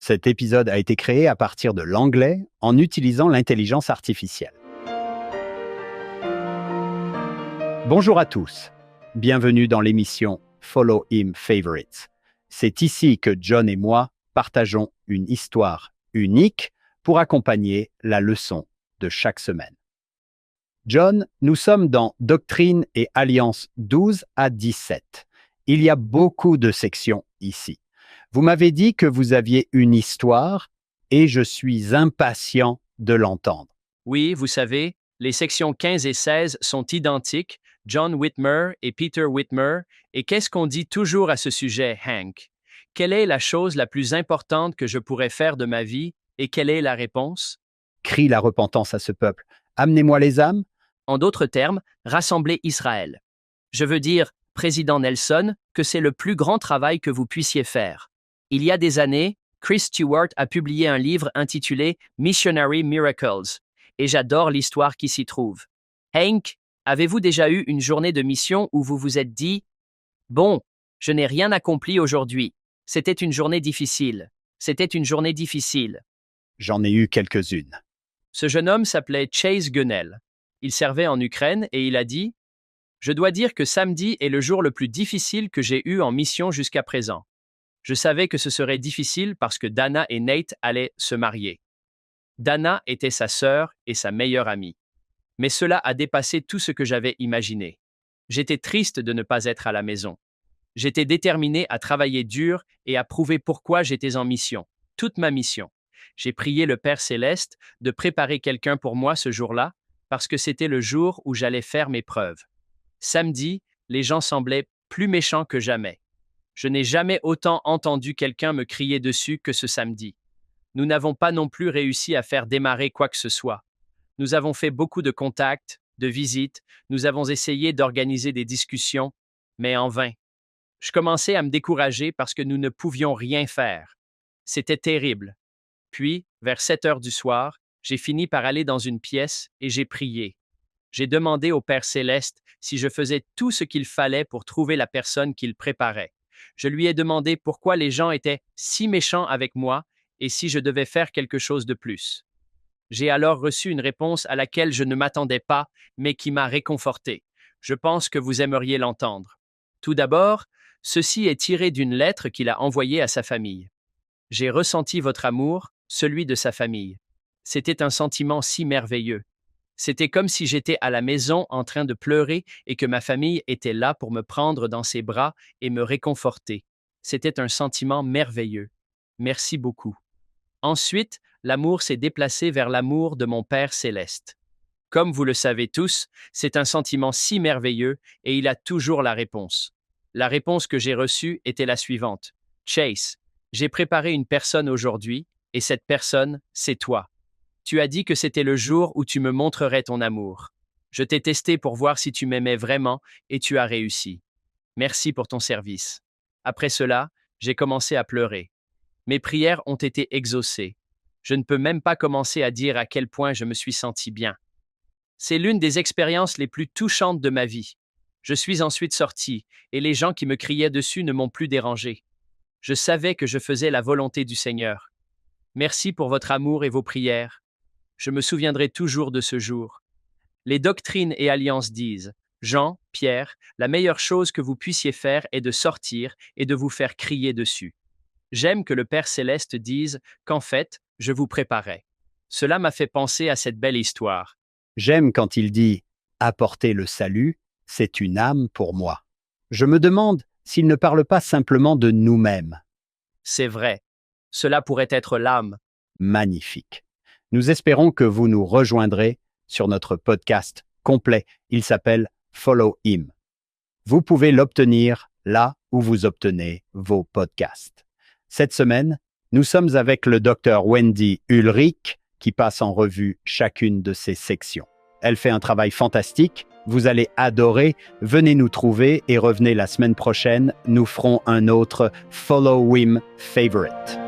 Cet épisode a été créé à partir de l'anglais en utilisant l'intelligence artificielle. Bonjour à tous, bienvenue dans l'émission Follow Him Favorites. C'est ici que John et moi partageons une histoire unique pour accompagner la leçon de chaque semaine. John, nous sommes dans Doctrine et Alliance 12 à 17. Il y a beaucoup de sections ici. Vous m'avez dit que vous aviez une histoire et je suis impatient de l'entendre. Oui, vous savez, les sections 15 et 16 sont identiques, John Whitmer et Peter Whitmer, et qu'est-ce qu'on dit toujours à ce sujet, Hank? Quelle est la chose la plus importante que je pourrais faire de ma vie et quelle est la réponse? Crie la repentance à ce peuple. Amenez-moi les âmes. En d'autres termes, rassembler Israël. Je veux dire, Président Nelson, que c'est le plus grand travail que vous puissiez faire. Il y a des années, Chris Stewart a publié un livre intitulé Missionary Miracles, et j'adore l'histoire qui s'y trouve. Hank, avez-vous déjà eu une journée de mission où vous vous êtes dit « Bon, je n'ai rien accompli aujourd'hui. C'était une journée difficile. C'était une journée difficile. » J'en ai eu quelques-unes. Ce jeune homme s'appelait Chase Gunnell. Il servait en Ukraine et il a dit « Je dois dire que samedi est le jour le plus difficile que j'ai eu en mission jusqu'à présent. Je savais que ce serait difficile parce que Dana et Nate allaient se marier. Dana était sa sœur et sa meilleure amie. Mais cela a dépassé tout ce que j'avais imaginé. J'étais triste de ne pas être à la maison. J'étais déterminé à travailler dur et à prouver pourquoi j'étais en mission, toute ma mission. J'ai prié le Père Céleste de préparer quelqu'un pour moi ce jour-là parce que c'était le jour où j'allais faire mes preuves. Samedi, les gens semblaient plus méchants que jamais. Je n'ai jamais autant entendu quelqu'un me crier dessus que ce samedi. Nous n'avons pas non plus réussi à faire démarrer quoi que ce soit. Nous avons fait beaucoup de contacts, de visites, nous avons essayé d'organiser des discussions, mais en vain. Je commençais à me décourager parce que nous ne pouvions rien faire. C'était terrible. Puis, vers 7 heures du soir, j'ai fini par aller dans une pièce et j'ai prié. J'ai demandé au Père Céleste si je faisais tout ce qu'il fallait pour trouver la personne qu'il préparait. Je lui ai demandé pourquoi les gens étaient si méchants avec moi et si je devais faire quelque chose de plus. J'ai alors reçu une réponse à laquelle je ne m'attendais pas, mais qui m'a réconforté. Je pense que vous aimeriez l'entendre. Tout d'abord, ceci est tiré d'une lettre qu'il a envoyée à sa famille. J'ai ressenti votre amour, celui de sa famille. C'était un sentiment si merveilleux. C'était comme si j'étais à la maison en train de pleurer et que ma famille était là pour me prendre dans ses bras et me réconforter. C'était un sentiment merveilleux. Merci beaucoup. Ensuite, l'amour s'est déplacé vers l'amour de mon Père céleste. Comme vous le savez tous, c'est un sentiment si merveilleux et il a toujours la réponse. La réponse que j'ai reçue était la suivante. Chase, j'ai préparé une personne aujourd'hui et cette personne, c'est toi. Tu as dit que c'était le jour où tu me montrerais ton amour. Je t'ai testé pour voir si tu m'aimais vraiment et tu as réussi. Merci pour ton service. Après cela, j'ai commencé à pleurer. Mes prières ont été exaucées. Je ne peux même pas commencer à dire à quel point je me suis senti bien. C'est l'une des expériences les plus touchantes de ma vie. Je suis ensuite sorti et les gens qui me criaient dessus ne m'ont plus dérangé. Je savais que je faisais la volonté du Seigneur. Merci pour votre amour et vos prières. Je me souviendrai toujours de ce jour. Les doctrines et alliances disent, Jean, Pierre, la meilleure chose que vous puissiez faire est de sortir et de vous faire crier dessus. J'aime que le Père Céleste dise qu'en fait, je vous préparais. Cela m'a fait penser à cette belle histoire. J'aime quand il dit « Apporter le salut, c'est une âme pour moi ». Je me demande s'il ne parle pas simplement de nous-mêmes. C'est vrai. Cela pourrait être l'âme. Magnifique. Nous espérons que vous nous rejoindrez sur notre podcast complet. Il s'appelle Follow Him. Vous pouvez l'obtenir là où vous obtenez vos podcasts. Cette semaine, nous sommes avec le Dr Wendy Ulrich qui passe en revue chacune de ces sections. Elle fait un travail fantastique, vous allez adorer, venez nous trouver et revenez la semaine prochaine, nous ferons un autre Follow Him Favorite.